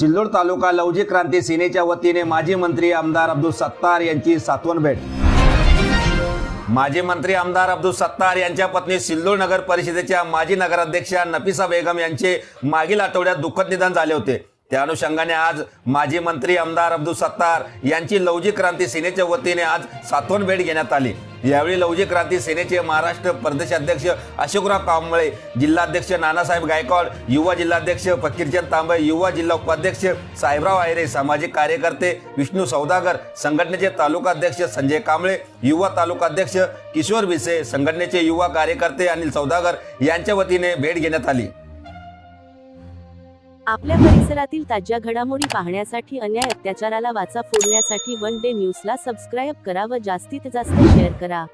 सिल्लोड तालुका लवजी क्रांती सेनेच्या वतीने माजी मंत्री आमदार अब्दुल सत्तार यांची सातवन भेट। माजी मंत्री आमदार अब्दुल सत्तार यांच्या पत्नी सिल्लोड नगर परिषदेच्या माजी नगराध्यक्षा नफिसा बेगम यांचे मागील आठवड्यात दुःखद निधन झाले होते। त्या अनुषंगाने आज माजी मंत्री आमदार अब्दुल सत्तार यांची लवजी क्रांती सेनेच्या वतीने आज सातवन भेट घेण्यात आली। यावेळी लवजी क्रांती सेनेचे महाराष्ट्र प्रदेशाध्यक्ष अशोकराव कांबळे, जिल्हाध्यक्ष नानासाहेब गायकवाड, युवा जिल्हाध्यक्ष फकीरचंद तांबे, युवा जिल्हा उपाध्यक्ष साहेबराव आयरे, सामाजिक कार्यकर्ते विष्णू सौदागर, संघटनेचे तालुकाध्यक्ष संजय कांबळे, युवा तालुकाध्यक्ष किशोर विसे, संघटनेचे युवा कार्यकर्ते अनिल सौदागर यांच्या वतीने भेट घेण्यात आली। आपल्या परिसरातील ताज्या घडामोडी पाहण्यासाठी, अन्याय अत्याचाराला वाचा फोडण्यासाठी वन डे न्यूजला सबस्क्राइब करा व जास्तीत जास्त शेअर करा।